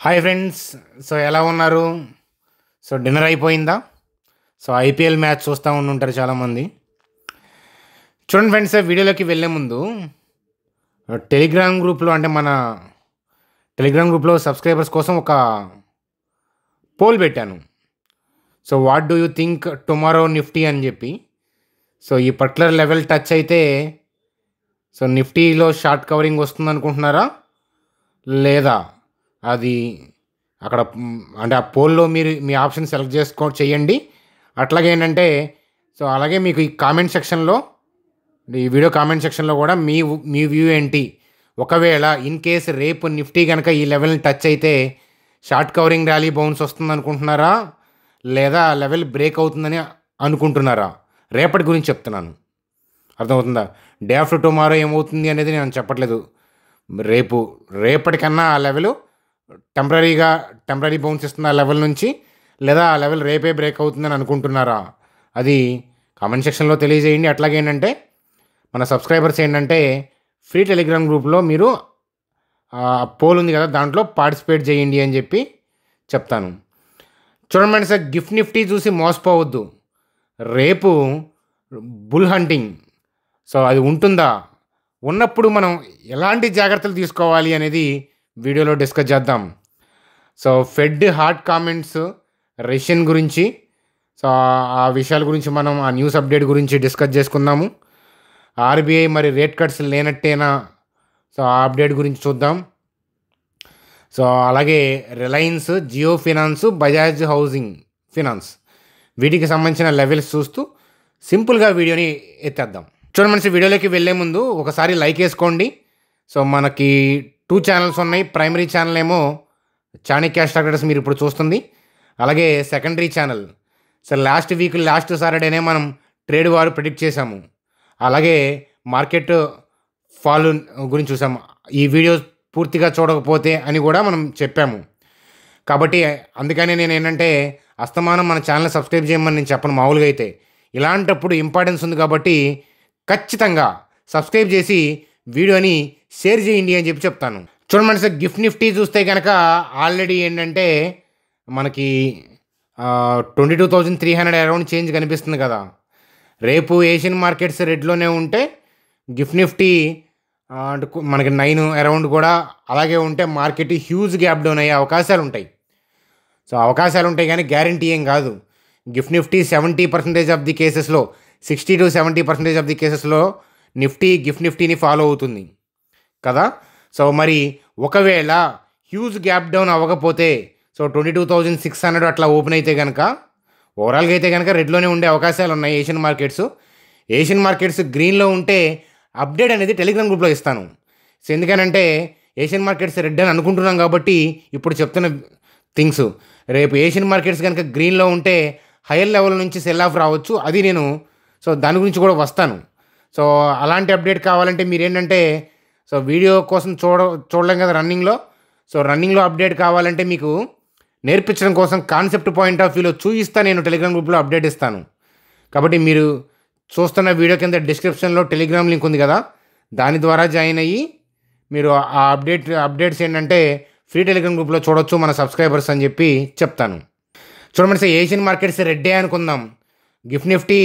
Hi friends. So ఎలా ఉన్నారు? So dinner అయిపోయిందా? సో ఐపీఎల్ మ్యాచ్ చూస్తూ ఉండుంటారు చాలామంది. చూడండి ఫ్రెండ్స్, వీడియోలోకి వెళ్ళే ముందు టెలిగ్రామ్ గ్రూప్లో అంటే మన టెలిగ్రామ్ గ్రూప్లో సబ్స్క్రైబర్స్ కోసం ఒక పోల్ పెట్టాను. So what do you think tomorrow Nifty అని చెప్పి. సో ఈ పర్టికులర్ లెవెల్ టచ్ అయితే సో నిఫ్టీలో షార్ట్ కవరింగ్ వస్తుంది అనుకుంటున్నారా, లేదా అది అక్కడ అంటే ఆ పోల్లో మీరు మీ ఆప్షన్ సెలెక్ట్ చేయండి. అట్లాగే ఏంటంటే సో అలాగే మీకు ఈ కామెంట్ సెక్షన్లో, ఈ వీడియో కామెంట్ సెక్షన్లో కూడా మీ వ్యూ ఏంటి, ఒకవేళ ఇన్ కేస్ రేపు నిఫ్టీ కనుక ఈ లెవెల్ని టచ్ అయితే షార్ట్ కవరింగ్ ర్యాలీ బౌన్స్ వస్తుంది అనుకుంటున్నారా, లేదా లెవెల్ బ్రేక్ అవుతుందని అనుకుంటున్నారా? రేపటి గురించి చెప్తున్నాను, అర్థమవుతుందా? డే ఆఫ్టర్ టుమారో ఏమవుతుంది అనేది నేను చెప్పట్లేదు. రేపటికన్నా ఆ లెవెల్ టెంపరీ బౌన్స్ ఇస్తుంది ఆ లెవెల్ నుంచి, లేదా ఆ లెవెల్ రేపే బ్రేక్ అవుతుందని అనుకుంటున్నారా? అది కామెంట్ సెక్షన్లో తెలియజేయండి. అట్లాగే ఏంటంటే మన సబ్స్క్రైబర్స్ ఏంటంటే ఫ్రీ టెలిగ్రామ్ గ్రూప్లో మీరు పోల్ ఉంది కదా, దాంట్లో పార్టిసిపేట్ చేయండి అని చెప్పి చెప్తాను. చూడండి సార్, గిఫ్ట్ నిఫ్టీ చూసి మోసపోవద్దు. రేపు బుల్ హంటింగ్, సో అది ఉంటుందా, ఉన్నప్పుడు మనం ఎలాంటి జాగ్రత్తలు తీసుకోవాలి అనేది వీడియోలో డిస్కస్ చేద్దాం. So Fed hot comments Russian గురించి, సో ఆ విషయాల గురించి మనం ఆ న్యూస్ అప్డేట్ గురించి డిస్కస్ చేసుకుందాము. ఆర్బీఐ మరి రేట్ కట్స్ లేనట్టేనా, సో ఆ అప్డేట్ గురించి చూద్దాం. సో అలాగే Reliance, Jio Finance, Bajaj Housing Finance, వీటికి సంబంధించిన లెవెల్స్ చూస్తూ సింపుల్గా వీడియోని ఎత్తేద్దాం. చూడండి మనిషి, వీడియోలోకి వెళ్ళే ముందు ఒకసారి లైక్ వేసుకోండి. సో మనకి 2 ఛానల్స్ ఉన్నాయి. ప్రైమరీ ఛానల్ ఏమో చాణక్య స్టాక్ ట్రేడర్స్ మీరు ఇప్పుడు చూస్తుంది. అలాగే సెకండరీ ఛానల్, సో లాస్ట్ సాటర్డేనే మనం ట్రేడ్ వారు ప్రిడిక్ట్ చేశాము. అలాగే మార్కెట్ ఫాల్ గురించి చూసాము. ఈ వీడియో పూర్తిగా చూడకపోతే అని కూడా మనం చెప్పాము. కాబట్టి అందుకనే నేను ఏంటంటే అస్తమానం మన ఛానల్ సబ్స్క్రైబ్ చేయమని నేను చెప్పను. మామూలుగా అయితే ఇలాంటప్పుడు ఇంపార్టెన్స్ ఉంది కాబట్టి ఖచ్చితంగా సబ్స్క్రైబ్ చేసి వీడియోని షేర్ చేయండి అని చెప్పి చెప్తాను. చూడండి సార్, గిఫ్ట్ నిఫ్టీ చూస్తే కనుక ఆల్రెడీ ఏంటంటే మనకి 22,300 అరౌండ్ చేంజ్ కనిపిస్తుంది కదా. రేపు ఏషియన్ మార్కెట్స్ రెడ్లోనే ఉంటే గిఫ్ట్ నిఫ్టీ మనకి 9 అరౌండ్ కూడా అలాగే ఉంటే మార్కెట్ హ్యూజ్ గ్యాప్ డౌన్ అయ్యే అవకాశాలు ఉంటాయి. సో అవకాశాలు ఉంటాయి కానీ గ్యారంటీ ఏం కాదు. గిఫ్ట్ నిఫ్టీ 70% ఆఫ్ ది కేసెస్లో, 60 to 70% ఆఫ్ ది కేసెస్లో గిఫ్ట్ నిఫ్టీని ఫాలో అవుతుంది కదా. సో మరి ఒకవేళ హ్యూజ్ గ్యాప్ డౌన్ అవ్వకపోతే, సో 22,600 అట్లా ఓపెన్ అయితే కనుక, ఓవరాల్గా అయితే కనుక రెడ్లోనే ఉండే అవకాశాలు ఉన్నాయి. ఏషియన్ మార్కెట్స్ గ్రీన్లో ఉంటే అప్డేట్ అనేది టెలిగ్రామ్ గ్రూప్లో ఇస్తాను. సో ఎందుకనంటే ఏషియన్ మార్కెట్స్ రెడ్ అని అనుకుంటున్నాం కాబట్టి ఇప్పుడు చెప్తున్న థింగ్స్. రేపు ఏషియన్ మార్కెట్స్ కనుక గ్రీన్లో ఉంటే హైయర్ లెవెల్ నుంచి సెల్ ఆఫ్ రావచ్చు. అది నేను సో దాని గురించి కూడా వస్తాను. సో అలాంటి అప్డేట్ కావాలంటే మీరు ఏంటంటే సో వీడియో కోసం చూడలేం కదా రన్నింగ్లో. సో రన్నింగ్లో అప్డేట్ కావాలంటే మీకు నేర్పించడం కోసం కాన్సెప్ట్ పాయింట్ ఆఫ్ వ్యూలో చూపిస్తా. నేను టెలిగ్రామ్ గ్రూప్లో అప్డేట్ ఇస్తాను. కాబట్టి మీరు చూస్తున్న వీడియో కింద డిస్క్రిప్షన్లో టెలిగ్రామ్ లింక్ ఉంది కదా, దాని ద్వారా జాయిన్ అయ్యి మీరు ఆ అప్డేట్స్ ఏంటంటే ఫ్రీ టెలిగ్రామ్ గ్రూప్లో చూడొచ్చు మన సబ్స్క్రైబర్స్ అని చెప్పి చెప్తాను. చూడమంటే సార్, ఏషియన్ మార్కెట్స్ రెడ్డే అనుకుందాం. గిఫ్ట్ నిఫ్టీ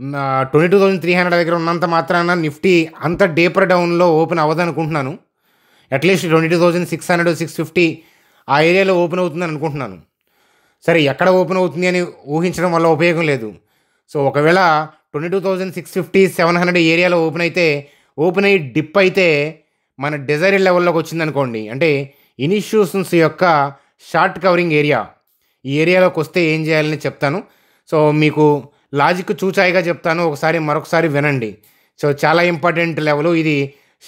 22,300 దగ్గర ఉన్నంత మాత్రాన నిఫ్టీ అంత డీపర్ డౌన్లో ఓపెన్ అవ్వదు అనుకుంటున్నాను. అట్లీస్ట్ 22,600, 650 ఆ ఏరియాలో ఓపెన్ అవుతుందని అనుకుంటున్నాను. సరే, ఎక్కడ ఓపెన్ అవుతుంది అని ఊహించడం వల్ల ఉపయోగం లేదు. సో ఒకవేళ 22,650, 700 ఏరియాలో ఓపెన్ అయ్యి డిప్ అయితే మన డిజైర్డ్ లెవెల్లోకి వచ్చిందనుకోండి, అంటే ఇన్స్టిట్యూషన్స్ యొక్క షార్ట్ కవరింగ్ ఏరియా, ఈ ఏరియాలోకి వస్తే ఏం చేయాలని చెప్తాను. సో మీకు లాజిక్ చూచాయిగా చెప్తాను, మరొకసారి వినండి. సో చాలా ఇంపార్టెంట్ లెవెల్ ఇది.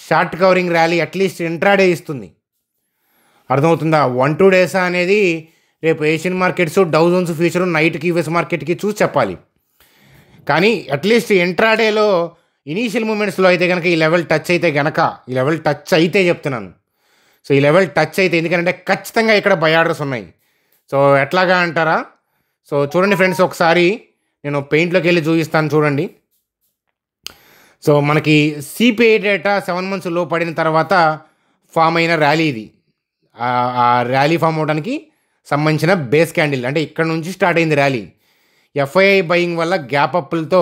Short covering rally at least intraday ఇస్తుంది, అర్థమవుతుందా? 1-2 డేస్ అనేది రేపు Asian markets, Dow Jones future నైట్కి యూఎస్ మార్కెట్కి చూసి చెప్పాలి. కానీ అట్లీస్ట్ ఇంట్రాడేలో ఇనీషియల్ మూమెంట్స్లో అయితే కనుక ఈ లెవెల్ టచ్ అయితే చెప్తున్నాను. సో ఈ లెవెల్ టచ్ అయితే, ఎందుకంటే ఖచ్చితంగా ఇక్కడ బై ఆర్డర్స్ ఉన్నాయి. సో ఎట్లాగా అంటారా? సో చూడండి ఫ్రెండ్స్, ఒకసారి నేను పెయింట్లోకి వెళ్ళి చూపిస్తాను చూడండి. సో మనకి సిపిఐ డేటా 7 months లో పడిన తర్వాత ఫామ్ అయిన ర్యాలీ ఇది. ఆ ర్యాలీ ఫామ్ అవడానికి సంబంధించిన బేస్ క్యాండిల్. అంటే ఇక్కడ నుంచి స్టార్ట్ అయింది ర్యాలీ. ఎఫ్ఐఐ బయింగ్ వల్ల గ్యాప్ అప్పులతో,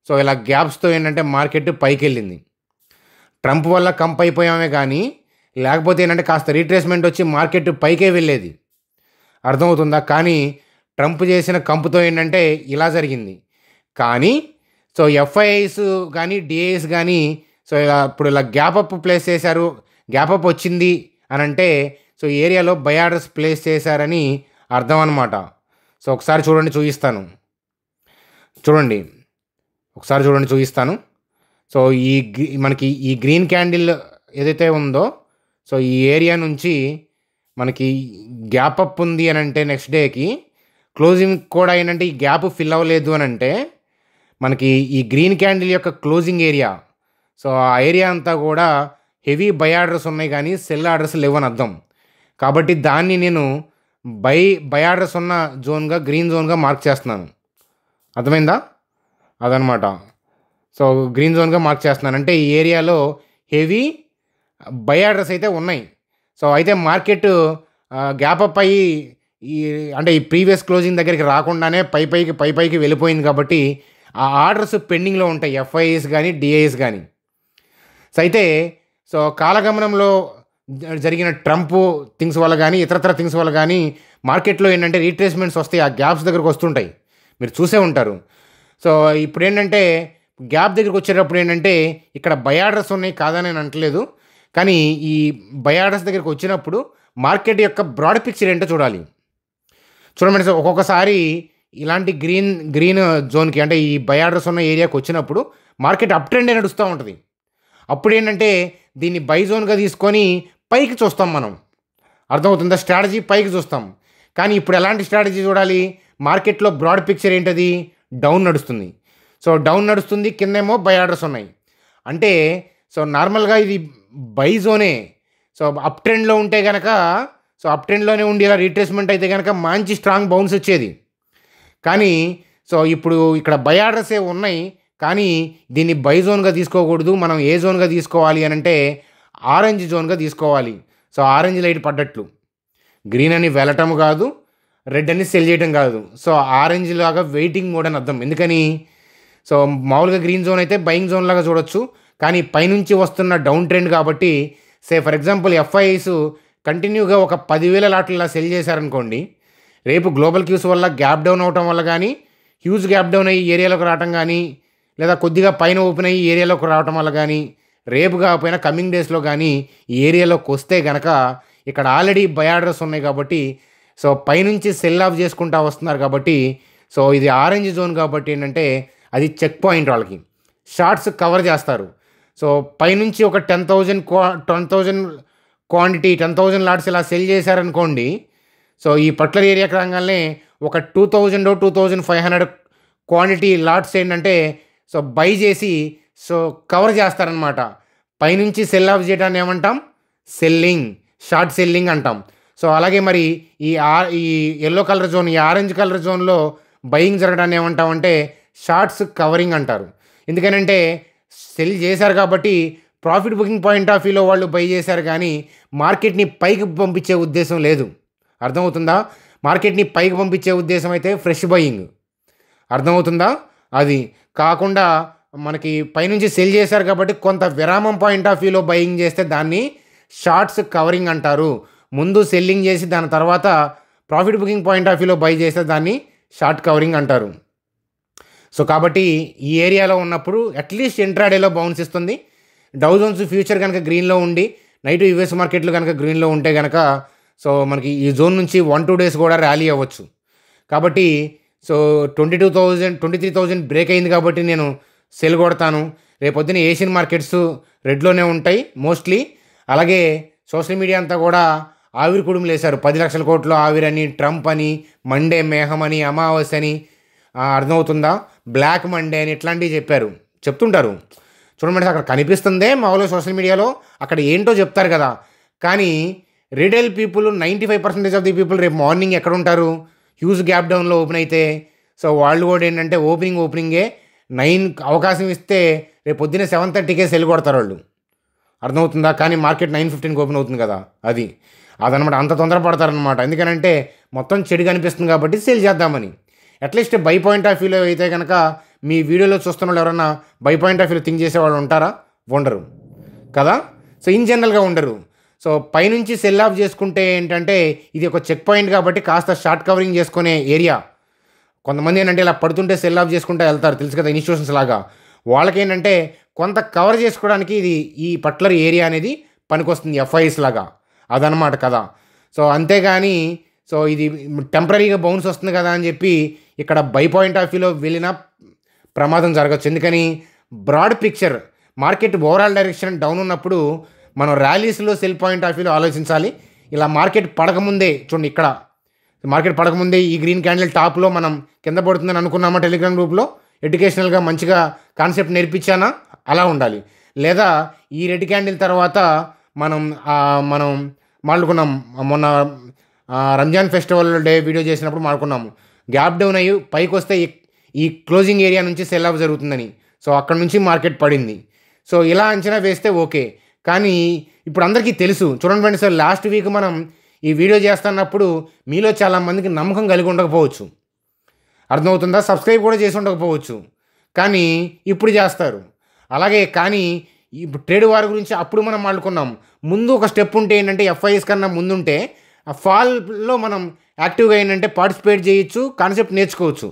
సో ఇలా గ్యాప్స్తో ఏంటంటే మార్కెట్ పైకి వెళ్ళింది. ట్రంప్ వల్ల కంప్ అయిపోయామే కానీ లేకపోతే ఏంటంటే కాస్త రీట్రేస్మెంట్ వచ్చి మార్కెట్ పైకే వెళ్ళేది. అర్థమవుతుందా? కానీ ట్రంప్ చేసిన కంపుతో ఏంటంటే ఇలా జరిగింది. కానీ సో ఎఫ్ఐఐస్ కానీ డిఐఎస్ కానీ సో ఇప్పుడు ఇలా గ్యాప్ అప్ ప్లేస్ చేశారు, గ్యాప్ అప్ వచ్చింది అని అంటే సో ఏరియాలో బై ఆర్డర్స్ ప్లేస్ చేశారని అర్థం అనమాట. సో ఒకసారి చూపిస్తాను. చూపిస్తాను. సో మనకి ఈ గ్రీన్ క్యాండిల్ ఏదైతే ఉందో సో ఈ ఏరియా నుంచి మనకి గ్యాప్ అప్ ఉంది అని అంటే నెక్స్ట్ డేకి క్లోజింగ్ కూడా ఏంటంటే ఈ గ్యాప్ ఫిల్ అవ్వలేదు అని అంటే మనకి ఈ గ్రీన్ క్యాండిల్ యొక్క క్లోజింగ్ ఏరియా, సో ఆ ఏరియా అంతా కూడా హెవీ బై ఆర్డర్స్ ఉన్నాయి కానీ సెల్ ఆర్డర్స్ లేవని అర్థం. కాబట్టి దాన్ని నేను బై ఆర్డర్స్ ఉన్న జోన్గా, గ్రీన్ జోన్గా మార్క్ చేస్తున్నాను. అర్థమైందా? అదనమాట. సో గ్రీన్ జోన్గా మార్క్ చేస్తున్నాను అంటే ఈ ఏరియాలో హెవీ బై ఆర్డర్స్ అయితే ఉన్నాయి. సో అయితే మార్కెట్ గ్యాప్ అప్ అయ్యి అంటే ఈ ప్రీవియస్ క్లోజింగ్ దగ్గరికి రాకుండానే పైకి వెళ్ళిపోయింది కాబట్టి ఆ ఆర్డర్స్ పెండింగ్లో ఉంటాయి, ఎఫ్ఐఎస్ కానీ డిఐఎస్ కానీ. సో అయితే సో కాలగమనంలో జరిగిన ట్రంప్ థింగ్స్ వల్ల కానీ ఇతరత్ర థింగ్స్ వల్ల కానీ మార్కెట్లో ఏంటంటే రీట్రేస్మెంట్స్ వస్తాయి, ఆ గ్యాప్స్ దగ్గరకు వస్తుంటాయి, మీరు చూసే ఉంటారు. సో ఇప్పుడు ఏంటంటే గ్యాప్ దగ్గరికి వచ్చేటప్పుడు ఏంటంటే ఇక్కడ బై ఆర్డర్స్ ఉన్నాయి కాదని నేను అనట్లేదు, కానీ ఈ బై ఆర్డర్స్ దగ్గరికి వచ్చినప్పుడు మార్కెట్ యొక్క బ్రాడ్ పిక్చర్ ఏంటో చూడాలి. చూడండి, ఒక్కొక్కసారి ఇలాంటి గ్రీన్ జోన్కి అంటే ఈ బై ఆర్డర్స్ ఉన్న ఏరియాకి వచ్చినప్పుడు మార్కెట్ అప్ ట్రెండ్ నడుస్తూ ఉంటుంది. అప్పుడు ఏంటంటే దీన్ని బై జోన్గా తీసుకొని పైకి చూస్తాం మనం. అర్థమవుతుందా? స్ట్రాటజీ పైకి చూస్తాం. కానీ ఇప్పుడు ఎలాంటి స్ట్రాటజీ చూడాలి? మార్కెట్లో బ్రాడ్ పిక్చర్ ఏంటది? డౌన్ నడుస్తుంది. సో డౌన్ నడుస్తుంది, కిందేమో బై ఆర్డర్స్ ఉన్నాయి. అంటే సో నార్మల్గా ఇది బై జోనే. సో అప్ ట్రెండ్లో ఉంటే కనుక సో అప్ ట్రెండ్లోనే ఉండి ఇలా రీట్రేస్మెంట్ అయితే కనుక మంచి స్ట్రాంగ్ బౌన్స్ వచ్చేది. కానీ సో ఇప్పుడు ఇక్కడ బై ఆర్డర్సే ఉన్నాయి, కానీ దీన్ని బై జోన్గా తీసుకోకూడదు. మనం ఏ జోన్గా తీసుకోవాలి అని అంటే ఆరెంజ్ జోన్గా తీసుకోవాలి. సో ఆరెంజ్ లైట్ పడ్డట్లు, గ్రీన్ అని వెళ్ళటం కాదు, రెడ్ అని సెల్ చేయడం కాదు. సో ఆరెంజ్ లాగా వెయిటింగ్ మోడ్ అని అర్థం. ఎందుకని? సో మామూలుగా గ్రీన్ జోన్ అయితే బయింగ్ జోన్ లాగా చూడొచ్చు, కానీ పైనుంచి వస్తున్న డౌన్ ట్రెండ్ కాబట్టి ఫర్ ఎగ్జాంపుల్ ఎఫ్ఐఐస్ కంటిన్యూగా ఒక 10,000 లాట్ల సెల్ చేశారనుకోండి, రేపు గ్లోబల్ క్యూస్ వల్ల గ్యాప్ డౌన్ అవటం వల్ల కానీ, హ్యూజ్ గ్యాప్ డౌన్ అయ్యి ఏరియాలోకి రావటం కానీ, లేదా కొద్దిగా పైన ఓపెన్ అయ్యి ఏరియాలోకి రావటం వల్ల కానీ, రేపు కాకపోయినా కమింగ్ డేస్లో కానీ ఈ ఏరియాలోకి వస్తే కనుక ఇక్కడ ఆల్రెడీ బై ఆర్డర్స్ ఉన్నాయి కాబట్టి సో పైనుంచి సెల్ ఆఫ్ చేసుకుంటూ వస్తున్నారు కాబట్టి సో ఇది ఆరెంజ్ జోన్ కాబట్టి ఏంటంటే అది చెక్ పాయింట్, వాళ్ళకి షార్ట్స్ కవర్ చేస్తారు. సో పైనుంచి ఒక 10,000 క్వాంటిటీ 10,000 లాట్స్ ఇలా సెల్ చేశారనుకోండి, సో ఈ పర్టికులర్ ఏరియాకి రాగానే ఒక 2,500 క్వాంటిటీ లాట్స్ ఏంటంటే సో బై చేసి సో కవర్ చేస్తారనమాట. పైనుంచి సెల్ ఆఫ్ చేయడాన్ని ఏమంటాం? సెల్లింగ్, షార్ట్ సెల్లింగ్ అంటాం. సో అలాగే మరి ఈ ఎల్లో కలర్ జోన్, ఈ ఆరెంజ్ కలర్ జోన్లో బయింగ్ జరగడాన్ని ఏమంటామంటే షార్ట్స్ కవరింగ్ అంటారు. ఎందుకనంటే సెల్ చేశారు కాబట్టి ప్రాఫిట్ బుకింగ్ పాయింట్ ఆఫ్ వ్యూలో వాళ్ళు బై చేశారు, కానీ మార్కెట్ని పైకి పంపించే ఉద్దేశం లేదు. అర్థమవుతుందా? మార్కెట్ని పైకి పంపించే ఉద్దేశం అయితే ఫ్రెష్ బయింగ్. అర్థమవుతుందా? అది కాకుండా మనకి పైనుంచి సెల్ చేశారు కాబట్టి కొంత విరామం పాయింట్ ఆఫ్ వ్యూలో బయింగ్ చేస్తే దాన్ని షార్ట్స్ కవరింగ్ అంటారు. ముందు సెల్లింగ్ చేసి దాని తర్వాత ప్రాఫిట్ బుకింగ్ పాయింట్ ఆఫ్ వ్యూలో బై చేస్తే దాన్ని షార్ట్ కవరింగ్ అంటారు. సో కాబట్టి ఈ ఏరియాలో ఉన్నప్పుడు అట్లీస్ట్ ఇంట్రాడేలో బౌన్స్ ఇస్తుంది. డౌ జోన్స్ ఫ్యూచర్ కనుక గ్రీన్లో ఉండి నైట్ యూఎస్ మార్కెట్లు కనుక గ్రీన్లో ఉంటే కనుక సో మనకి ఈ జోన్ నుంచి 1-2 డేస్ కూడా ర్యాలీ అవ్వచ్చు. కాబట్టి సో 23,000 బ్రేక్ అయింది కాబట్టి నేను సెల్ కొడతాను. రేపొద్దున ఏషియన్ మార్కెట్స్ రెడ్లోనే ఉంటాయి మోస్ట్లీ. అలాగే సోషల్ మీడియా అంతా కూడా ఆవిరి కుడుములు వేశారు. 10 లక్షల కోట్లు ఆవిరని, ట్రంప్ అని, మండే మేఘం అని, అమావాస్య అని, అర్థమవుతుందా, బ్లాక్ మండే అని ఇట్లాంటివి చెప్తుంటారు. చూడండి, అక్కడ కనిపిస్తుందే మామూలుగా సోషల్ మీడియాలో, అక్కడ ఏంటో చెప్తారు కదా. కానీ retail people 95% of the people రేపు మార్నింగ్ ఎక్కడ ఉంటారు? హ్యూజ్ గ్యాప్ డౌన్లో ఓపెన్ అయితే సో వాళ్ళు కూడా ఏంటంటే ఓపెనింగే 9 అవకాశం ఇస్తే రేపు పొద్దున్నే 7:30కే సెల్ కొడతారు వాళ్ళు. అర్థమవుతుందా? కానీ మార్కెట్ 9:15కి ఓపెన్ అవుతుంది కదా. అది అదనమాట. అంత తొందరపడతారనమాట. ఎందుకనంటే మొత్తం చెడు కనిపిస్తుంది కాబట్టి సేల్ చేద్దామని. అట్లీస్ట్ బై పాయింట్ ఆఫ్ వ్యూలో అయితే కనుక మీ వీడియోలో చూస్తున్న వాళ్ళు ఎవరన్నా బై పాయింట్ ఆఫ్ వ్యూలో థింక్ చేసేవాళ్ళు ఉంటారా? ఉండరు కదా. సో ఇన్ జనరల్గా ఉండరు. సో పైనుంచి సెల్ ఆఫ్ చేసుకుంటే ఏంటంటే ఇది ఒక చెక్ పాయింట్ కాబట్టి కాస్త షార్ట్ కవరింగ్ చేసుకునే ఏరియా. కొంతమంది ఏంటంటే ఇలా పడుతుంటే సెల్ ఆఫ్ చేసుకుంటూ వెళ్తారు, తెలుసు కదా, ఇన్స్టిట్యూషన్స్ లాగా. వాళ్ళకేంటంటే కొంత కవర్ చేసుకోవడానికి ఇది ఈ పర్టికులర్ ఏరియా అనేది పనికొస్తుంది, ఎఫ్ఐఎస్ లాగా. అదనమాట కదా. సో అంతేగాని సో ఇది టెంపరీగా బౌన్స్ వస్తుంది కదా అని చెప్పి ఇక్కడ బై పాయింట్ ఆఫ్ వ్యూలో వెళ్ళిన ప్రమాదం జరగచ్చు. ఎందుకని broad picture market overall direction down ఉన్నప్పుడు మనం ర్యాలీస్లో సెల్ పాయింట్ ఆఫ్ వ్యూలో ఆలోచించాలి. ఇలా మార్కెట్ పడకముందే చూడండి, ఇక్కడ మార్కెట్ పడకముందే ఈ గ్రీన్ క్యాండిల్ టాప్లో మనం కింద పడుతుందని అనుకున్నామా టెలిగ్రామ్ గ్రూప్లో ఎడ్యుకేషనల్గా మంచిగా కాన్సెప్ట్ నేర్పించానా? అలా ఉండాలి. లేదా ఈ రెడ్ క్యాండిల్ తర్వాత మనం మనం మాట్లాడుకున్నాం మొన్న రంజాన్ ఫెస్టివల్ డే వీడియో చేసినప్పుడు మాట్లాడుకున్నాము, గ్యాప్ డౌన్ అయ్యి పైకి వస్తే ఈ క్లోజింగ్ ఏరియా నుంచి సెల్ ఆఫ్ జరుగుతుందని. సో అక్కడ నుంచి మార్కెట్ పడింది. సో ఇలా అంచనా వేస్తే ఓకే. కానీ ఇప్పుడు అందరికీ తెలుసు. చూడండి ఫ్రెండ్స్, సార్ లాస్ట్ వీక్ మనం ఈ వీడియో చేస్తున్నప్పుడు మీలో చాలామందికి నమ్మకం కలిగి ఉండకపోవచ్చు, అర్థమవుతుందా? సబ్స్క్రైబ్ కూడా చేసి ఉండకపోవచ్చు, కానీ ఇప్పుడు చేస్తారు. అలాగే కానీ ఇప్పుడు ట్రేడ్ వార్ గురించి అప్పుడు మనం మాట్లాడుకున్నాం. ముందు ఒక స్టెప్ ఉంటే ఏంటంటే ఎఫ్ఐఎస్ కన్నా ముందుంటే ఆ ఫాల్లో మనం యాక్టివ్గా ఏంటంటే పార్టిసిపేట్ చేయొచ్చు, కాన్సెప్ట్ నేర్చుకోవచ్చు.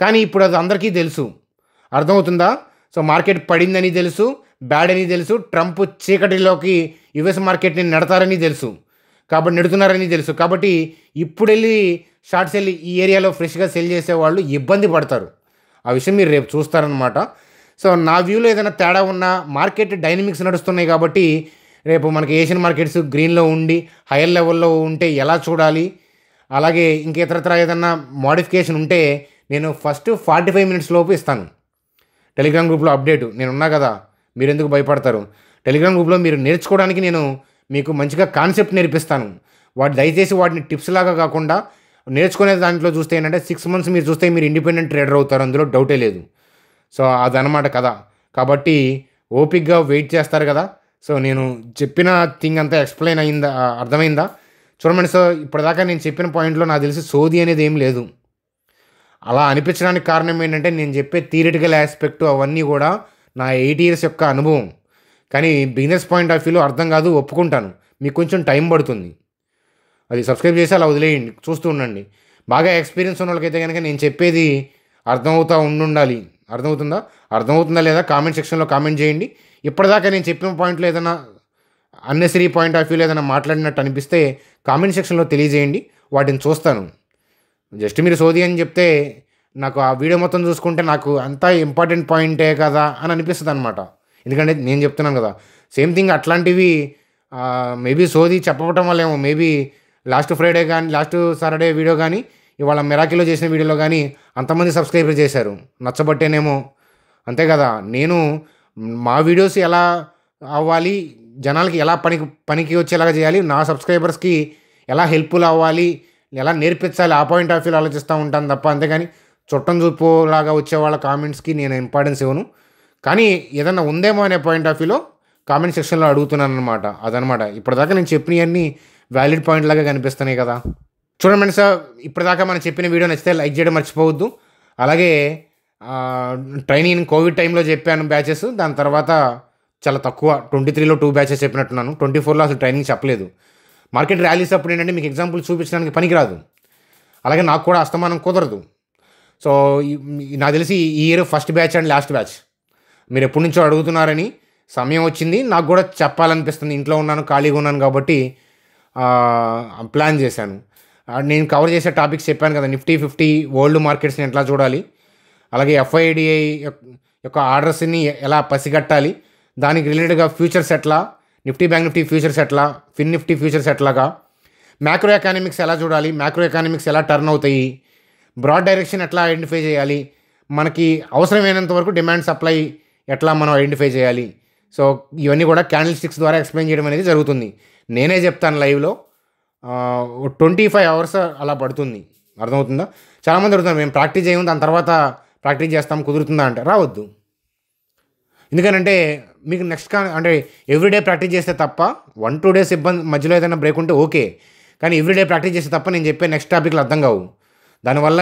కానీ ఇప్పుడు అది అందరికీ తెలుసు, అర్థమవుతుందా? సో మార్కెట్ పడిందని తెలుసు, బ్యాడ్ అని తెలుసు, ట్రంప్ చీకటిలోకి యుఎస్ మార్కెట్ని నెడతారని తెలుసు, కాబట్టి నెడుతున్నారని తెలుసు. కాబట్టి ఇప్పుడు వెళ్ళి షార్ట్ సెల్ ఈ ఏరియాలో ఫ్రెష్గా సెల్ చేసేవాళ్ళు ఇబ్బంది పడతారు. ఆ విషయం మీరు రేపు చూస్తారనమాట. సో నా వ్యూలో ఏదైనా తేడా ఉన్నా మార్కెట్ డైనమిక్స్ నడుస్తున్నాయి కాబట్టి రేపు మనకి ఏషియన్ మార్కెట్స్ గ్రీన్లో ఉండి హైయర్ లెవెల్లో ఉంటే ఎలా చూడాలి, అలాగే ఇంకేతరత్ర ఏదన్నా మోడిఫికేషన్ ఉంటే నేను ఫస్ట్ 45 minutes లోపు ఇస్తాను టెలిగ్రామ్ గ్రూప్లో అప్డేటు. నేను ఉన్నా కదా, మీరు ఎందుకు భయపడతారు? టెలిగ్రామ్ గ్రూప్లో మీరు నేర్చుకోవడానికి నేను మీకు మంచిగా కాన్సెప్ట్ నేర్పిస్తాను. దయచేసి వాటిని టిప్స్ లాగా కాకుండా నేర్చుకునే దాంట్లో చూస్తే ఏంటంటే 6 months మీరు చూస్తే మీరు ఇండిపెండెంట్ ట్రేడర్ అవుతారు, అందులో డౌటే లేదు. సో అదనమాట కదా. కాబట్టి ఓపిక్గా వెయిట్ చేస్తారు కదా. సో నేను చెప్పిన థింగ్ అంతా ఎక్స్ప్లెయిన్ అయిందా, అర్థమైందా? చూడండి. సో ఇప్పటిదాకా నేను చెప్పిన పాయింట్లో నాకు తెలిసి సోది అనేది ఏం లేదు. అలా అనిపించడానికి కారణం ఏంటంటే నేను చెప్పే థియరిటికల్ ఆస్పెక్ట్ అవన్నీ కూడా నా 8 years యొక్క అనుభవం. కానీ బిజినెస్ పాయింట్ ఆఫ్ వ్యూలో అర్థం కాదు, ఒప్పుకుంటాను. మీకు కొంచెం టైం పడుతుంది. అది సబ్స్క్రైబ్ చేసి అలా వదిలేయండి, చూస్తూ ఉండండి. బాగా ఎక్స్పీరియన్స్ ఉన్న వాళ్ళకైతే కనుక నేను చెప్పేది అర్థమవుతూ ఉండాలి. అర్థమవుతుందా లేదా కామెంట్ సెక్షన్లో కామెంట్ చేయండి. ఇప్పటిదాకా నేను చెప్పిన పాయింట్లో ఏదైనా అన్నెసరీ పాయింట్ ఆఫ్ వ్యూలో ఏదైనా మాట్లాడినట్టు అనిపిస్తే కామెంట్ సెక్షన్లో తెలియజేయండి, వాటిని చూస్తాను. జస్ట్ మీరు సోది అని చెప్తే నాకు ఆ వీడియో మొత్తం చూసుకుంటే నాకు అంతా ఇంపార్టెంట్ పాయింటే కదా అని అనిపిస్తుంది అనమాట. ఎందుకంటే నేను చెప్తున్నాను కదా, సేమ్ థింగ్ అట్లాంటివి మేబీ సోది చెప్పడం వల్ల ఏమో మేబీ లాస్ట్ ఫ్రైడే కానీ లాస్ట్ సాటర్డే వీడియో కానీ ఇవాళ మిరాకిలో చేసిన వీడియోలో కానీ అంతమంది సబ్స్క్రైబర్ చేశారు, నచ్చబట్టేనేమో. అంతే కదా, నేను మా వీడియోస్ ఎలా అవ్వాలి, జనాలకి ఎలా పనికి వచ్చేలాగా చేయాలి, నా సబ్స్క్రైబర్స్కి ఎలా హెల్ప్ఫుల్ అవ్వాలి, ఎలా నేర్పించాలి, ఆ పాయింట్ ఆఫ్ వ్యూలో ఆలోచిస్తూ ఉంటాను తప్ప అంతేగాని చుట్టం చూపులాగా వచ్చే వాళ్ళ కామెంట్స్కి నేను ఇంపార్టెన్స్ ఇవ్వను. కానీ ఏదన్నా ఉందేమో అనే పాయింట్ ఆఫ్ వ్యూలో కామెంట్ సెక్షన్లో అడుగుతున్నాను అనమాట. అదనమాట ఇప్పటిదాకా నేను చెప్పినవన్నీ వ్యాలిడ్ పాయింట్ లాగా కనిపిస్తున్నాయి కదా. చూడండి సార్, ఇప్పటిదాకా మనం చెప్పిన వీడియో నచ్చితే లైక్ చేయడం మర్చిపోవద్దు. అలాగే ట్రైనింగ్ కోవిడ్ టైంలో చెప్పాను బ్యాచెస్, దాని తర్వాత చాలా తక్కువ 23లో 2 batches చెప్పినట్టున్నాను, 24లో అసలు ట్రైనింగ్ చెప్పలేదు. మార్కెట్ ర్యాలీస్ అప్పుడు ఏంటంటే మీకు ఎగ్జాంపుల్ చూపించడానికి పనికిరాదు, అలాగే నాకు కూడా అస్తమానం కుదరదు. సో నాకు తెలిసి ఈ year first batch and last batch. మీరు ఎప్పటి నుంచో అడుగుతున్నారని సమయం వచ్చింది, నాకు కూడా చెప్పాలనిపిస్తుంది. ఇంట్లో ఉన్నాను, ఖాళీగా ఉన్నాను కాబట్టి ప్లాన్ చేశాను. నేను కవర్ చేసే టాపిక్స్ చెప్పాను కదా, నిఫ్టీ 50 వరల్డ్ మార్కెట్స్ని ఎట్లా చూడాలి, అలాగే ఎఫ్ఐడిఐ యొక్క ఆర్డర్స్ని ఎలా పసిగట్టాలి, దానికి రిలేటెడ్గా ఫ్యూచర్స్ ఎట్లా, నిఫ్టీ బ్యాంక్ నిఫ్టీ ఫ్యూచర్స్ ఎట్లా, ఫిన్ నిఫ్టీ ఫ్యూచర్స్ ఎట్లాగా, మ్యాక్రో ఎకానమిక్స్ ఎలా చూడాలి, మ్యాక్రో ఎకానమిక్స్ ఎలా టర్న్ అవుతాయి, బ్రాడ్ డైరెక్షన్ ఎట్లా ఐడెంటిఫై చేయాలి, మనకి అవసరమైనంత వరకు డిమాండ్ సప్లై ఎట్లా మనం ఐడెంటిఫై చేయాలి. సో ఇవన్నీ కూడా క్యాండిల్ స్టిక్స్ ద్వారా ఎక్స్ప్లెయిన్ చేయడం అనేది జరుగుతుంది. నేనే చెప్తాను లైవ్లో, 25 hours అలా పడుతుంది, అర్థమవుతుందా? చాలామంది అడుగుతున్నారు మేము ప్రాక్టీస్ చేయము, దాని తర్వాత ప్రాక్టీస్ చేస్తాం కుదురుతుందా అంటే రావద్దు. ఎందుకనంటే మీకు నెక్స్ట్ అంటే ఎవ్రీడే ప్రాక్టీస్ చేస్తే తప్ప 1-2 డేస్ ఇబ్బంది మధ్యలో ఏదైనా బ్రేక్ ఉంటే ఓకే. కానీ ఎవ్రీడే ప్రాక్టీస్ చేస్తే తప్ప నేను చెప్పే నెక్స్ట్ టాపిక్లు అర్థం కావు. దానివల్ల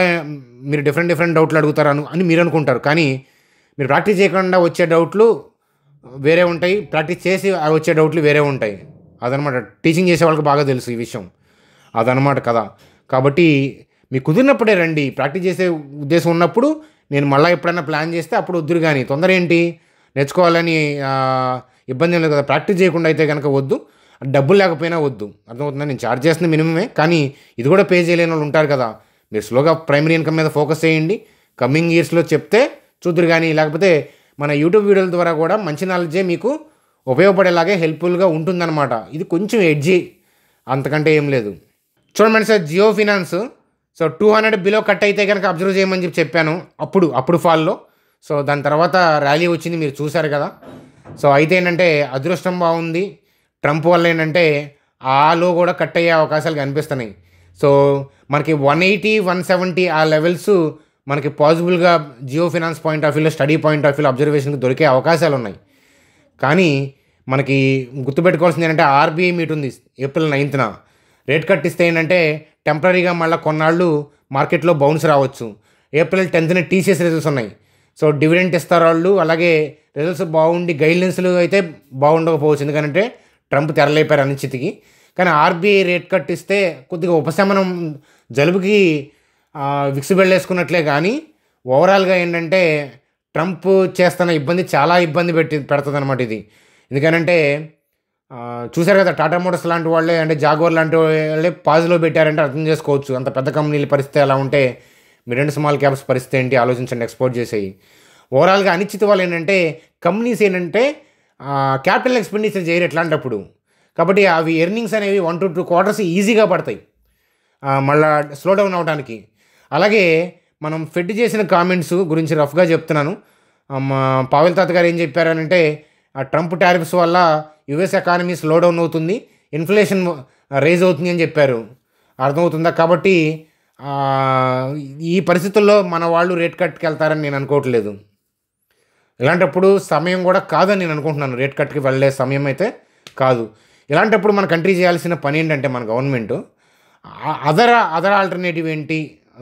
మీరు డిఫరెంట్ డౌట్లు అడుగుతారు అని మీరు అనుకుంటారు. కానీ మీరు ప్రాక్టీస్ చేయకుండా వచ్చే డౌట్లు వేరే ఉంటాయి, ప్రాక్టీస్ చేసి వచ్చే డౌట్లు వేరే ఉంటాయి. అదనమాట టీచింగ్ చేసే వాళ్ళకి బాగా తెలుసు ఈ విషయం. అదనమాట కదా. కాబట్టి మీకు కుదిరినప్పుడే రండి. ప్రాక్టీస్ చేసే ఉద్దేశం ఉన్నప్పుడు నేను మళ్ళీ ఎప్పుడైనా ప్లాన్ చేస్తే అప్పుడు వద్దురు. కానీ తొందర ఏంటి, నేర్చుకోవాలని ఇబ్బంది ఏం లేదు కదా. ప్రాక్టీస్ చేయకుండా అయితే కనుక వద్దు, డబ్బులు లేకపోయినా వద్దు. అర్థమవుతుందా? నేను ఛార్జ్ చేస్తుంది మినిమమే, కానీ ఇది కూడా పే చేయలేని వాళ్ళు ఉంటారు కదా. మీరు స్లోగా ప్రైమరీ ఇన్కమ్ మీద ఫోకస్ చేయండి. కమింగ్ ఇయర్స్లో చెప్తే చూద్దరు. కానీ లేకపోతే మన యూట్యూబ్ వీడియోల ద్వారా కూడా మంచి నాలెడ్జే మీకు ఉపయోగపడేలాగే హెల్ప్ఫుల్గా ఉంటుందన్నమాట. ఇది కొంచెం ఎడ్జీ, అంతకంటే ఏం లేదు. చూడండి sir, Jio Finance 200 below cut అయితే కనుక అబ్జర్వ్ చేయమని చెప్పాను అప్పుడు ఫాల్లో. సో దాని తర్వాత ర్యాలీ వచ్చింది, మీరు చూశారు కదా. సో అయితే ఏంటంటే అదృష్టం బాగుంది, ట్రంప్ వల్ల ఏంటంటే ఆలో కూడా కట్ అయ్యే అవకాశాలు కనిపిస్తున్నాయి. సో మనకి 180, 170 ఆ లెవెల్స్ మనకి పాసిబుల్గా జియో ఫినాన్స్ పాయింట్ ఆఫ్ వ్యూలో, స్టడీ పాయింట్ ఆఫ్ వ్యూలో అబ్జర్వేషన్కి దొరికే అవకాశాలు ఉన్నాయి. కానీ మనకి గుర్తుపెట్టుకోవాల్సింది ఏంటంటే ఆర్బీఐ మీట్ ఉంది ఏప్రిల్ 9న. రేట్ కట్ ఇస్తే ఏంటంటే టెంపరీగా మళ్ళీ కొన్నాళ్ళు మార్కెట్లో బౌన్స్ రావచ్చు. ఏప్రిల్ 10న టీసీఎస్ రిజల్ట్స్ ఉన్నాయి. సో డివిడెంట్ ఇస్తారు వాళ్ళు. అలాగే రిజల్ట్స్ బాగుండి గైడ్లైన్స్లు అయితే బాగుండకపోవచ్చు, ఎందుకంటే ట్రంప్ తెరలేపారు అనిశ్చితికి. కానీ ఆర్బీఐ రేట్ కట్ ఇస్తే కొద్దిగా ఉపశమనం, జలుబుకి విక్స్ వెళ్ళేసుకున్నట్లే. కానీ ఓవరాల్గా ఏంటంటే ట్రంప్ చేస్తున్న ఇబ్బంది చాలా ఇబ్బంది పెడుతుంది అనమాట ఇది. ఎందుకనంటే చూశారు కదా, టాటా మోటార్స్ లాంటి వాళ్ళే, అంటే జాగ్వార్ లాంటి వాళ్ళే పాజ్లో పెట్టారంటే అర్థం చేసుకోవచ్చు. అంత పెద్ద కంపెనీల పరిస్థితి ఎలా ఉంటే మిడ్ అండ్ స్మాల్ క్యాప్స్ పరిస్థితి ఏంటి ఆలోచించండి, ఎక్స్పోర్ట్ చేసేవి. ఓవరాల్గా అనిశ్చిత వాళ్ళు ఏంటంటే కంపెనీస్ ఏంటంటే క్యాపిటల్ ఎక్స్పెండిచర్ చేయరు ఎట్లాంటప్పుడు. కాబట్టి అవి ఎర్నింగ్స్ అనేవి 1 to 2 quarters ఈజీగా పడతాయి మళ్ళీ స్లో డౌన్ అవడానికి. అలాగే మనం ఫెడ్ చేసిన కామెంట్స్ గురించి రఫ్గా చెప్తున్నాను. పావెల్ తాత గారు ఏం చెప్పారనంటే ట్రంప్ టారిఫ్స్ వల్ల యుఎస్ ఎకానమీ స్లో డౌన్ అవుతుంది, ఇన్ఫ్లేషన్ రైజ్ అవుతుంది అని చెప్పారు. అర్థమవుతుందా? కాబట్టి ఈ పరిస్థితుల్లో మన వాళ్ళు రేట్ కట్కి వెళ్తారని నేను అనుకోవట్లేదు. ఇలాంటప్పుడు సమయం కూడా కాదని నేను అనుకుంటున్నాను. రేట్ కట్కి వెళ్ళే సమయం అయితే కాదు. ఇలాంటప్పుడు మన కంట్రీ చేయాల్సిన పని ఏంటంటే మన గవర్నమెంట్ అదర్ ఆల్టర్నేటివ్ ఏంటి,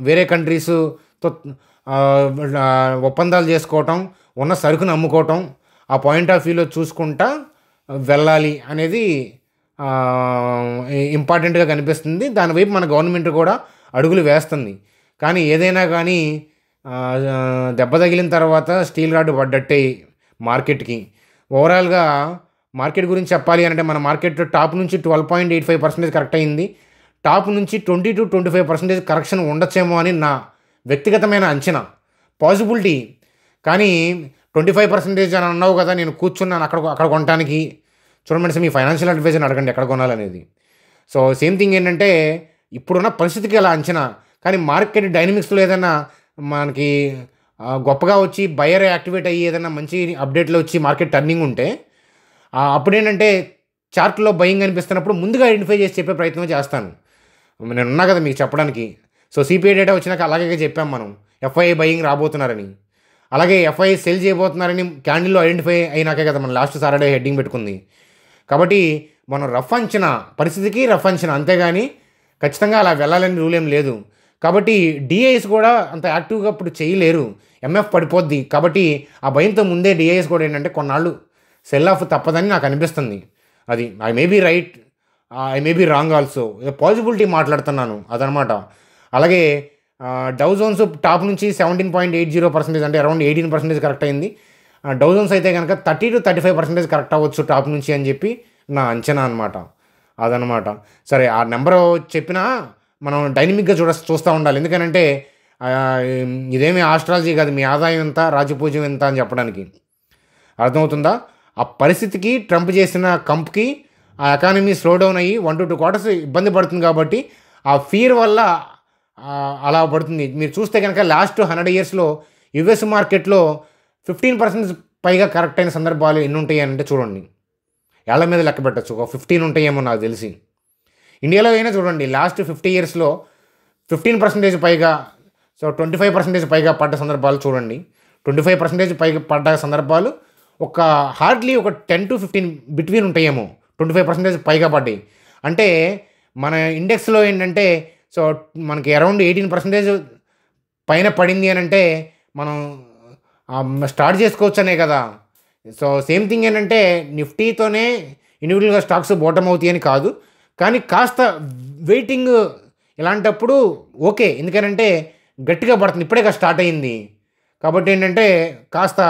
వేరే కంట్రీస్తో ఒప్పందాలు చేసుకోవటం, ఉన్న సరుకును అమ్ముకోవటం, ఆ పాయింట్ ఆఫ్ వ్యూలో చూసుకుంటా వెళ్ళాలి అనేది ఇంపార్టెంట్గా కనిపిస్తుంది. దానివైపు మన గవర్నమెంట్ కూడా అడుగులు వేస్తుంది. కానీ ఏదైనా కానీ దెబ్బ తగిలిన తర్వాత స్టీల్ రాడ్ పడ్డట్టే మార్కెట్కి. ఓవరాల్గా మార్కెట్ గురించి చెప్పాలి అంటే మన మార్కెట్ టాప్ నుంచి 12.85% కరెక్ట్ అయింది. టాప్ నుంచి 20 to 25% కరెక్షన్ ఉండొచ్చేమో అని నా వ్యక్తిగతమైన అంచనా, పాసిబిలిటీ. కానీ 25% అని అన్నావు కదా, నేను కూర్చున్నాను అక్కడ కొనడానికి. చూడండి, మీ ఫైనాన్షియల్ అడ్వైజర్ని అడగండి ఎక్కడ కొనాలనేది. సో సేమ్ థింగ్ ఏంటంటే ఇప్పుడున్న పరిస్థితికి అలా అంచనా. కానీ మార్కెట్ డైనమిక్స్లో ఏదైనా మనకి గొప్పగా వచ్చి బయర్ యాక్టివేట్ అయ్యి ఏదైనా మంచి అప్డేట్లో వచ్చి మార్కెట్ టర్నింగ్ ఉంటే అప్పుడేంటంటే చార్ట్లో బయింగ్ అనిపిస్తున్నప్పుడు ముందుగా ఐడెంటిఫై చేసి చెప్పే ప్రయత్నం చేస్తాను. నేను ఉన్నా కదా మీకు చెప్పడానికి. సో సిపిఐ డేటా వచ్చినాక అలాగే చెప్పాం మనం, ఎఫ్ఐఐ బయింగ్ రాబోతున్నారని. అలాగే ఎఫ్ఐఐ సెల్ చేయబోతున్నారని క్యాండిల్లో ఐడెంటిఫై అయినాకే కదా మనం లాస్ట్ సాటర్డే హెడ్డింగ్ పెట్టుకుంది. కాబట్టి మనం రఫ్ అంచనా, పరిస్థితికి రఫ్ అంచనా, అంతేగాని ఖచ్చితంగా అలా వెళ్ళాలని రూల్ ఏం లేదు. కాబట్టి డిఐఎస్ కూడా అంత యాక్టివ్గా ఇప్పుడు చేయలేరు, ఎంఎఫ్ పడిపోద్ది. కాబట్టి ఆ భయంతో ముందే డిఐఎస్ కూడా ఏంటంటే కొన్నాళ్ళు సెల్ ఆఫ్ తప్పదని నాకు అనిపిస్తుంది. అది I may be right, I may be wrong also, possibility మాట్లాడుతున్నాను అదనమాట. అలాగే డౌ జోన్స్ టాప్ నుంచి 17.80% అంటే అరౌండ్ 18% కరెక్ట్ అయింది. డౌ జోన్స్ అయితే కనుక 30 to 35% కరెక్ట్ అవ్వచ్చు టాప్ నుంచి అని చెప్పి నా అంచనా అనమాట. అదనమాట. సరే, ఆ నెంబర్ చెప్పినా మనం డైనమిక్గా చూస్తూ ఉండాలి. ఎందుకనంటే ఇదేమీ ఆస్ట్రాలజీ కాదు, మీ ఆదాయం ఎంత, రాజపూజ్యం ఎంత అని చెప్పడానికి. అర్థమవుతుందా? ఆ పరిస్థితికి ట్రంప్ చేసిన కంప్కి ఆ ఎకానమీ స్లో డౌన్ అయ్యి 1 to 2 quarters ఇబ్బంది పడుతుంది. కాబట్టి ఆ ఫియర్ వల్ల అలా పడుతుంది. మీరు చూస్తే కనుక లాస్ట్ 100 yearsలో యుఎస్ మార్కెట్లో 15% పైగా కరెక్ట్ అయిన సందర్భాలు ఎన్ని ఉంటాయి అంటే చూడండి, ఏళ్ల మీద లెక్క పెట్టచ్చు, ఒక 15 ఉంటాయేమో నాకు తెలిసి. ఇండియాలో అయినా చూడండి, లాస్ట్ 50 yearsలో 15% పైగా, సో 25% పైగా పడ్డ సందర్భాలు చూడండి. 25% పైగా పడ్డ సందర్భాలు ఒక హార్డ్లీ ఒక 10-15 బిట్వీన్ ఉంటాయేమో, 25% పైగా పడ్డాయి. అంటే మన ఇండెక్స్లో ఏంటంటే సో మనకి అరౌండ్ 18% పైన పడింది అని అంటే మనం స్టార్ట్ చేసుకోవచ్చు అనే కదా. సో సేమ్ థింగ్ ఏంటంటే నిఫ్టీతోనే ఇండివిజువల్గా స్టాక్స్ బాటమ్ అవుతాయి అని కాదు, కానీ కాస్త వెయిటింగ్ ఇలాంటప్పుడు ఓకే, ఎందుకనంటే గట్టిగా పడుతుంది, ఇప్పుడే స్టార్ట్ అయింది కాబట్టి ఏంటంటే కాస్త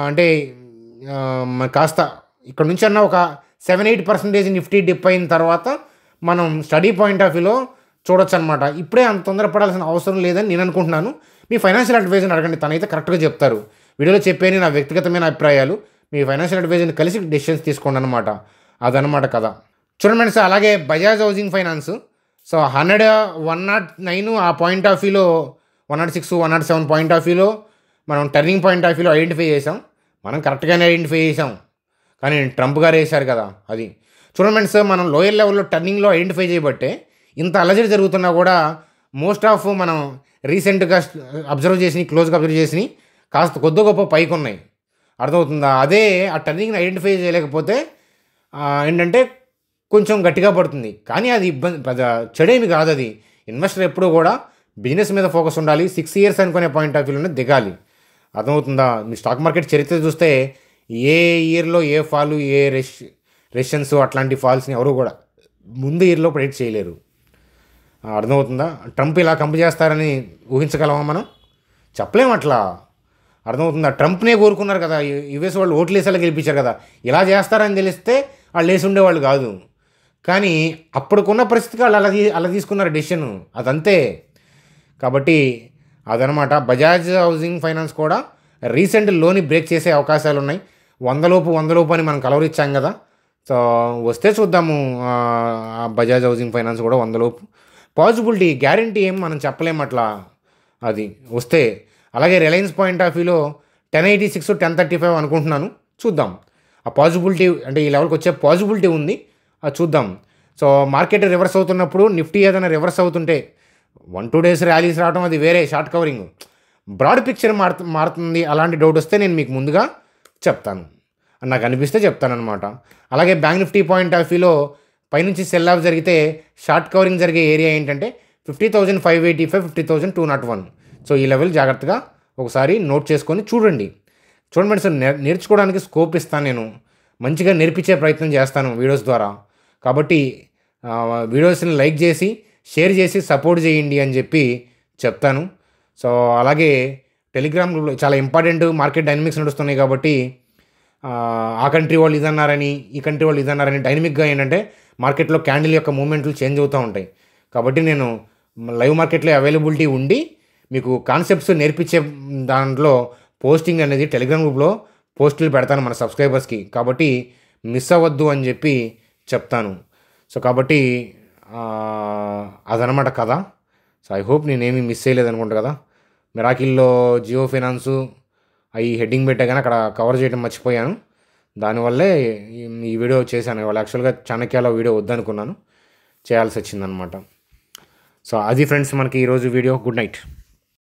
అంటే కాస్త ఇక్కడ నుంచి అన్న ఒక 7-8% నిఫ్టీ డిప్ అయిన తర్వాత మనం స్టడీ పాయింట్ ఆఫ్ వ్యూలో చూడొచ్చు అనమాట. ఇప్పుడే అంత తొందరపడాల్సిన అవసరం లేదని నేను అనుకుంటున్నాను. మీ ఫైనాన్షియల్ అడ్వైజర్ని అడగండి, తనైతే కరెక్ట్గా చెప్తారు. వీడియోలో చెప్పేది నా వ్యక్తిగతమైన అభిప్రాయాలు, మీ ఫైనాన్షియల్ అడ్వైజర్ని కలిసి డెసిషన్స్ తీసుకోండి అనమాట. అదనమాట కదా. చూడండి ఫ్రెండ్స్, అలాగే బజాజ్ హౌసింగ్ ఫైనాన్స్ సో 109 ఆ పాయింట్ ఆఫ్ వ్యూలో 106, 107 పాయింట్ ఆఫ్ వ్యూలో మనం టర్నింగ్ పాయింట్ ఆఫ్ వ్యూలో ఐడెంటిఫై చేసాం. మనం కరెక్ట్గానే ఐడెంటిఫై చేసాం, కానీ ట్రంప్ గారు వేశారు కదా అది. చూడండి ఫ్రెండ్స్, మనం లోయర్ లెవెల్లో టర్నింగ్లో ఐడెంటిఫై చేయబట్టే ఇంత అలజడి జరుగుతున్నా కూడా మోస్ట్ ఆఫ్ మనం రీసెంట్గా అబ్జర్వ్ చేసి క్లోజ్గా అబ్జర్వ్ చేసి కాస్త కొద్ది గొప్ప పైకి ఉన్నాయి, అర్థమవుతుందా. అదే ఆ టర్నింగ్ని ఐడెంటిఫై చేయలేకపోతే ఏంటంటే కొంచెం గట్టిగా పడుతుంది, కానీ అది ఇబ్బంది చెడేమి కాదు. అది ఇన్వెస్టర్ ఎప్పుడూ కూడా బిజినెస్ మీద ఫోకస్ ఉండాలి, 6 ఇయర్స్ అనుకునే పాయింట్ ఆఫ్ వ్యూలోనే దిగాలి, అర్థమవుతుందా. మీ స్టాక్ మార్కెట్ చరిత్ర చూస్తే ఏ ఇయర్లో ఏ ఫాలు, ఏ రెషన్స్ అట్లాంటి ఫాల్స్ని ఎవరు కూడా ముందు ఇయర్లో ప్రెడిక్ట్ చేయలేరు, అర్థమవుతుందా. ట్రంప్ ఇలా కంపు చేస్తారని ఊహించగలమా మనం? చెప్పలేము అట్లా, అర్థమవుతుందా. ట్రంప్నే కోరుకున్నారు కదా, యుఎస్ వాళ్ళు ఓట్లు వేసేలా గెలిపించారు కదా. ఇలా చేస్తారని తెలిస్తే వాళ్ళు వేసి ఉండేవాళ్ళు కాదు, కానీ అప్పటికున్న పరిస్థితికి వాళ్ళు అలా తీసుకున్నారు డెసిషన్, అదంతే. కాబట్టి అదనమాట. బజాజ్ హౌసింగ్ ఫైనాన్స్ కూడా రీసెంట్ లోని బ్రేక్ చేసే అవకాశాలు ఉన్నాయి. 100 అని మనం కలవరిచ్చాం కదా. సో వస్తే చూద్దాము, బజాజ్ హౌసింగ్ ఫైనాన్స్ కూడా 100 పాసిబిలిటీ, గ్యారంటీ ఏం మనం చెప్పలేము అట్లా, అది వస్తే. అలాగే రిలయన్స్ పాయింట్ ఆఫ్ వ్యూలో 1086, 1035 అనుకుంటున్నాను, చూద్దాం. ఆ పాసిబిలిటీ అంటే ఈ లెవెల్కి వచ్చే పాసిబిలిటీ ఉంది, అది చూద్దాం. సో మార్కెట్ రివర్స్ అవుతున్నప్పుడు నిఫ్టీ ఏదైనా రివర్స్ అవుతుంటే 1-2 డేస్ ర్యాలీస్ రావడం అది వేరే, షార్ట్ కవరింగ్. బ్రాడ్ పిక్చర్ మారుతుంది అలాంటి డౌట్ వస్తే నేను మీకు ముందుగా చెప్తాను, నాకు అనిపిస్తే చెప్తానమాట. అలాగే బ్యాంక్ నిఫ్టీ పాయింట్ ఆఫ్ వ్యూలో పైనుంచి సెల్ ఆఫ్ జరిగితే షార్ట్ కవరింగ్ జరిగే ఏరియా ఏంటంటే 50,585, 50,201. సో ఈ లెవెల్ జాగ్రత్తగా ఒకసారి నోట్ చేసుకొని చూడండి ఫ్రెండ్స్. నేర్చుకోవడానికి స్కోప్ ఇస్తాను, నేను మంచిగా నేర్పించే ప్రయత్నం చేస్తాను వీడియోస్ ద్వారా. కాబట్టి వీడియోస్ని లైక్ చేసి షేర్ చేసి సపోర్ట్ చేయండి అని చెప్పి చెప్తాను. సో అలాగే టెలిగ్రామ్ గ్రూప్లో చాలా ఇంపార్టెంట్ మార్కెట్ డైనమిక్స్ నడుస్తున్నాయి కాబట్టి ఆ కంట్రీ వాళ్ళు ఇదన్నారని ఈ కంట్రీ వాళ్ళు ఇదన్నారని డైనమిక్గా ఏంటంటే మార్కెట్లో క్యాండిల్ యొక్క మూమెంట్లు చేంజ్ అవుతూ ఉంటాయి. కాబట్టి నేను లైవ్ మార్కెట్లో అవైలబిలిటీ ఉండి మీకు కాన్సెప్ట్స్ నేర్పించే దాంట్లో పోస్టింగ్ అనేది టెలిగ్రామ్ గ్రూప్లో పోస్టులు పెడతాను మన సబ్స్క్రైబర్స్కి, కాబట్టి మిస్ అవ్వద్దు అని చెప్పి చెప్తాను. సో కాబట్టి అదనమాట కదా. సో ఐ హోప్ నేనేమీ మిస్ చేయలేదు అనుకుంటా కదా. మిరాకిల్లో జియో ఫైనాన్సు అవి హెడ్డింగ్ పెట్టా కానీ అక్కడ కవర్ చేయడం మర్చిపోయాను, దానివల్లే ఈ వీడియో చేశాను. వాళ్ళు యాక్చువల్గా చాణక్యాలో వీడియో వద్దనుకున్నాను, చేయాల్సి వచ్చిందనమాట. సో అది ఫ్రెండ్స్ మనకి ఈరోజు వీడియో. Good night.